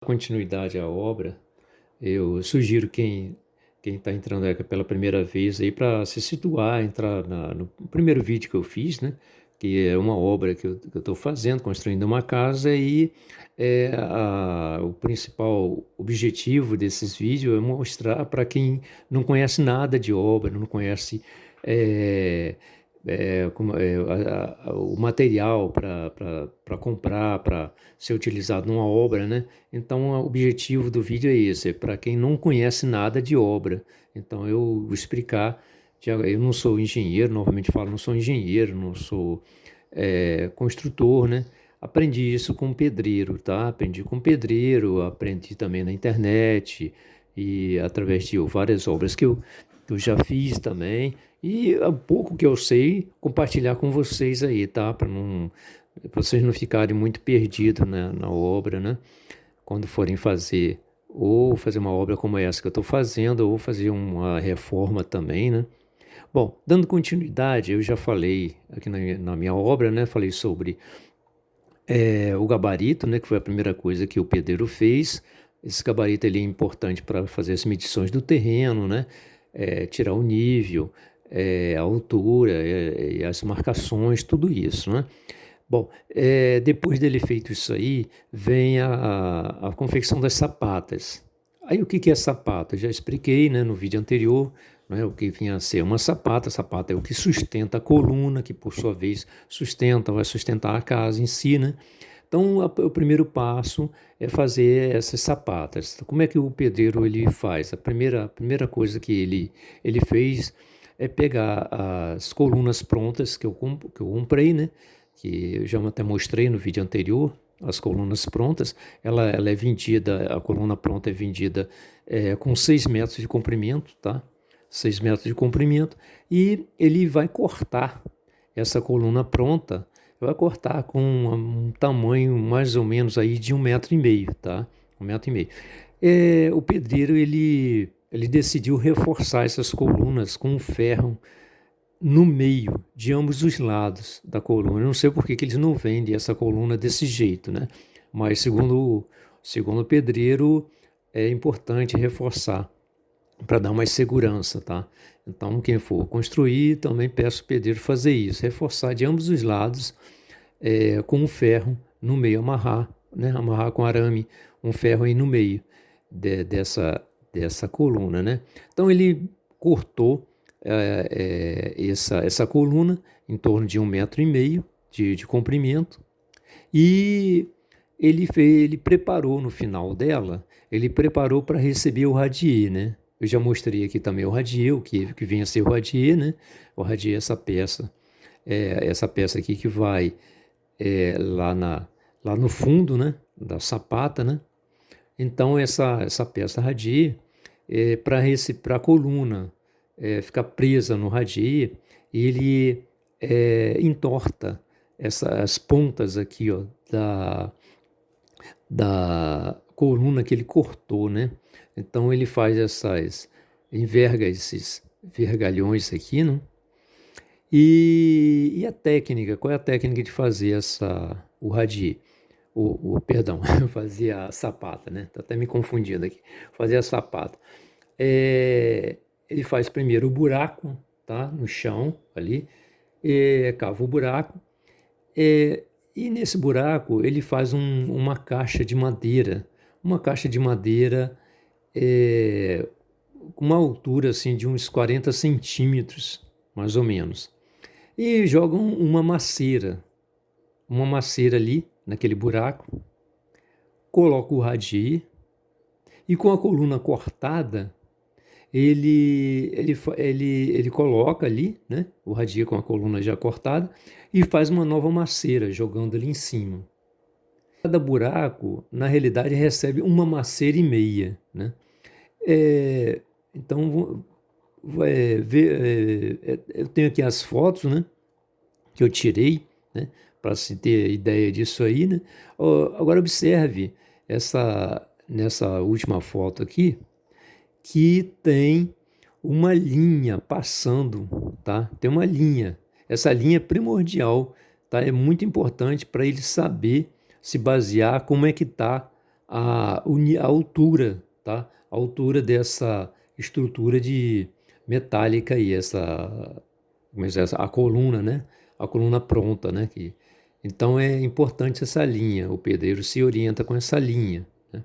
Continuidade à obra, eu sugiro quem está entrando pela primeira vez aí para se situar, entrar no primeiro vídeo que eu fiz, né? Que é uma obra que eu estou fazendo, construindo uma casa e o principal objetivo desses vídeos é mostrar para quem não conhece nada de obra, não conhece é, o material para comprar, para ser utilizado numa obra, né? Então, o objetivo do vídeo é esse, é para quem não conhece nada de obra. Então, eu vou explicar. Eu não sou engenheiro, novamente falo, não sou engenheiro, não sou construtor, né? Aprendi isso com pedreiro, tá? Aprendi com pedreiro, aprendi também na internet e através de várias obras que eu já fiz também. E o pouco que eu sei, compartilhar com vocês aí, tá? Para vocês não ficarem muito perdidos na obra, né? Quando forem fazer uma obra como essa que eu estou fazendo, ou fazer uma reforma também, né? Bom, dando continuidade, eu já falei aqui na minha obra, né? Falei sobre o gabarito, né? Que foi a primeira coisa que o pedreiro fez. Esse gabarito ele é importante para fazer as medições do terreno, né? Tirar o nível, a altura, e as marcações, tudo isso, né? Bom, depois dele feito isso aí, vem a confecção das sapatas. Aí o que é sapata? Já expliquei, né, no vídeo anterior, né, o que vinha a ser uma sapata. A sapata é o que sustenta a coluna, que por sua vez vai sustentar a casa em si, né? Então, o primeiro passo é fazer essas sapatas. Como é que o pedreiro ele faz? A primeira coisa que ele fez é pegar as colunas prontas que eu comprei, né? Que eu já até mostrei no vídeo anterior, as colunas prontas. Ela é vendida, a coluna pronta é vendida com 6 metros de comprimento, tá? 6 metros de comprimento. E ele vai cortar essa coluna pronta, vai cortar com um tamanho mais ou menos aí de 1,5 metro, tá? 1,5 metro. O pedreiro, ele decidiu reforçar essas colunas com um ferro no meio, de ambos os lados da coluna. Eu não sei por que eles não vendem essa coluna desse jeito, né? Mas segundo o pedreiro, é importante reforçar para dar mais segurança, tá? Então, quem for construir, também peço ao pedreiro fazer isso, reforçar de ambos os lados com um ferro no meio, amarrar, né? Amarrar com arame um ferro aí no meio dessa coluna, né? Então, ele cortou essa coluna em torno de 1,5 metro de comprimento e ele preparou no final dela, ele preparou para receber o radier, né? Eu já mostrei aqui também o radier, o que vem a ser o radier, né? O radier é essa peça aqui que vai lá no fundo, né? Da sapata, né? Então essa peça radier para a coluna ficar presa no radier, ele entorta as pontas aqui, ó, da coluna que ele cortou, né? Então ele enverga esses vergalhões aqui, né? E a técnica, qual é a técnica de fazer o radier? Perdão, fazer a sapata, né? Tô até me confundindo aqui. Fazer a sapata. Ele faz primeiro o buraco, tá? No chão ali, cava o buraco, e nesse buraco ele faz uma caixa de madeira, com uma altura assim de uns 40 centímetros, mais ou menos, e joga uma maceira ali naquele buraco, coloca o radier e com a coluna cortada ele coloca ali, né, o radier com a coluna já cortada e faz uma nova maceira jogando ali em cima. Cada buraco, na realidade, recebe uma maceira e meia, né? Então, eu tenho aqui as fotos, né, que eu tirei, né, para se ter ideia disso aí, né? Agora observe nessa última foto aqui, que tem uma linha passando, tá? Tem uma linha. Essa linha é primordial, tá? É muito importante para ele saber se basear como é que está a altura, tá? A altura dessa estrutura de metálica aí, como é que é, a coluna, né? A coluna pronta, né? Então é importante essa linha, o pedreiro se orienta com essa linha, né?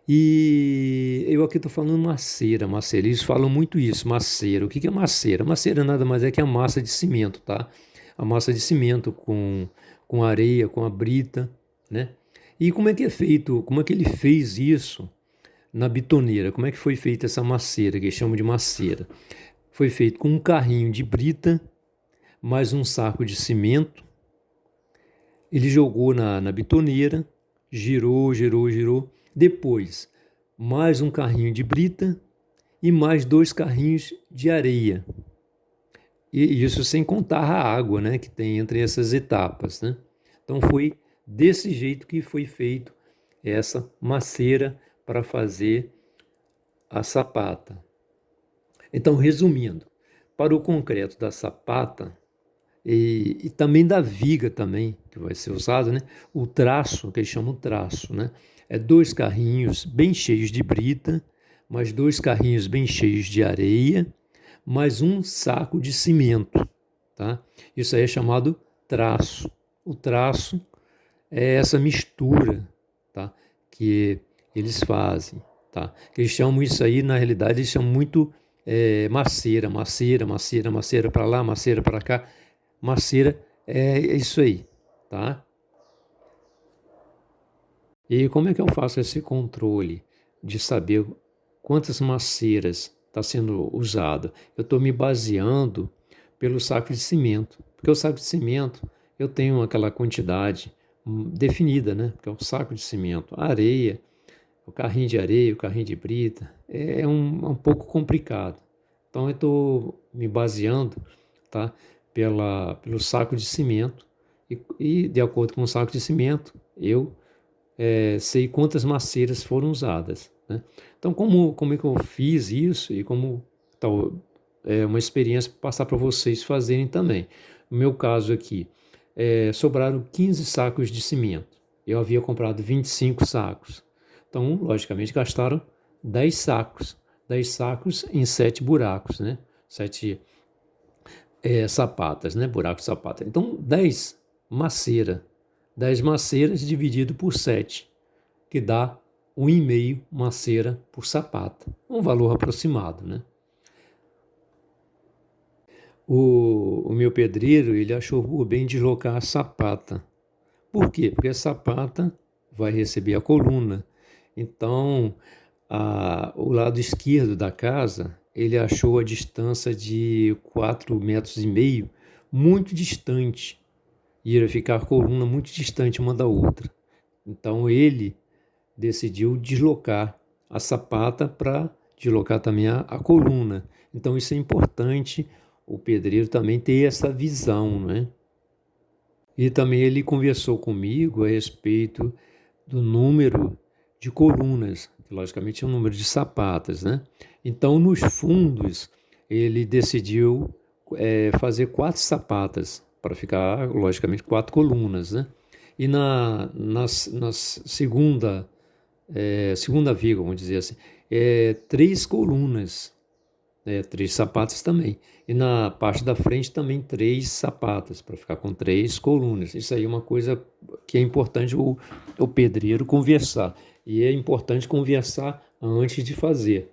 E eu aqui estou falando maceira, eles falam muito isso, maceira. O que que é maceira? Maceira nada mais é que a massa de cimento, tá? A massa de cimento com areia, com a brita, né? E como é que é feito, como é que ele fez isso na bitoneira? Como é que foi feita essa maceira, que eles chamam de maceira? Foi feito com um carrinho de brita, mais um saco de cimento. Ele jogou na bitoneira, girou, girou, girou. Depois, mais um carrinho de brita e mais dois carrinhos de areia. E isso sem contar a água, né, que tem entre essas etapas, né? Então foi desse jeito que foi feito essa maceira para fazer a sapata. Então, resumindo, para o concreto da sapata e também da viga também, que vai ser usado, né? O traço, que eles chamam traço, né? É dois carrinhos bem cheios de brita, mais dois carrinhos bem cheios de areia, mais um saco de cimento, tá? Isso aí é chamado traço. O traço é essa mistura, tá? Que eles fazem, tá? Que eles chamam isso aí, na realidade, eles chamam muito maceira, maceira, maceira, maceira para lá, maceira para cá. Maceira é isso aí, tá? E como é que eu faço esse controle de saber quantas maceiras está sendo usada? Eu estou me baseando pelo saco de cimento, porque o saco de cimento eu tenho aquela quantidade definida, né? Que é o saco de cimento, a areia, o carrinho de areia, o carrinho de brita, é um pouco complicado. Então eu estou me baseando, tá? Pelo saco de cimento e de acordo com o saco de cimento eu sei quantas maceiras foram usadas, né? Então, como é que eu fiz isso e como tal, é uma experiência para passar para vocês fazerem também. No meu caso aqui, sobraram 15 sacos de cimento. Eu havia comprado 25 sacos. Então, logicamente, gastaram 10 sacos. 10 sacos em 7 buracos, né? 7 sapatas, né? Buraco de sapata. Então, 10 maceira. 10 maceiras dividido por 7, que dá 1,5 maceira por sapata. Um valor aproximado, né? O meu pedreiro, ele achou por bem deslocar a sapata. Por quê? Porque a sapata vai receber a coluna. Então, o lado esquerdo da casa, ele achou a distância de 4,5 metros, muito distante. Ia ficar a coluna muito distante uma da outra. Então, ele decidiu deslocar a sapata para deslocar também a coluna. Então, isso é importante, o pedreiro também ter essa visão, né? E também ele conversou comigo a respeito do número de colunas, que logicamente é o número de sapatas, né? Então, nos fundos, ele decidiu fazer 4 sapatas, para ficar, logicamente, 4 colunas, né? E na segunda viga, vamos dizer assim, 3 colunas, 3 sapatas também. E na parte da frente também 3 sapatas, para ficar com 3 colunas. Isso aí é uma coisa que é importante o pedreiro conversar. E é importante conversar antes de fazer.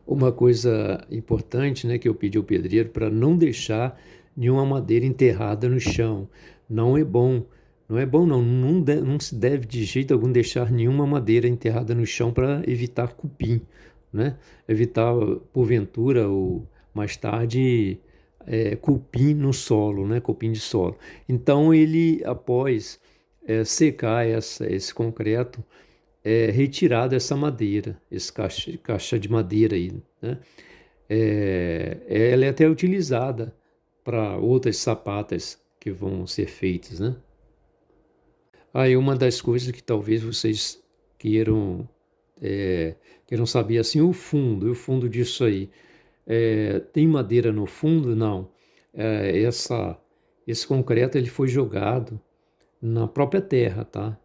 Uma coisa importante, né, que eu pedi ao pedreiro para não deixar nenhuma madeira enterrada no chão. Não é bom. Não é bom, não. Não se deve de jeito algum deixar nenhuma madeira enterrada no chão para evitar cupim, né? Evitar, porventura, ou mais tarde, cupim no solo, né? Cupim de solo. Então, ele, após secar esse concreto, retirado essa madeira, esse caixa de madeira aí, né? Ela é até utilizada para outras sapatas que vão ser feitas, né? Aí uma das coisas que talvez vocês queiram, queiram saber assim, o fundo disso aí. Tem madeira no fundo? Não. Esse concreto ele foi jogado na própria terra, tá?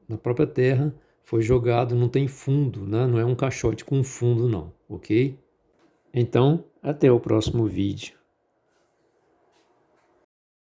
na própria terra, foi jogado, não tem fundo, né? Não é um caixote com fundo não, ok? Então, até o próximo vídeo.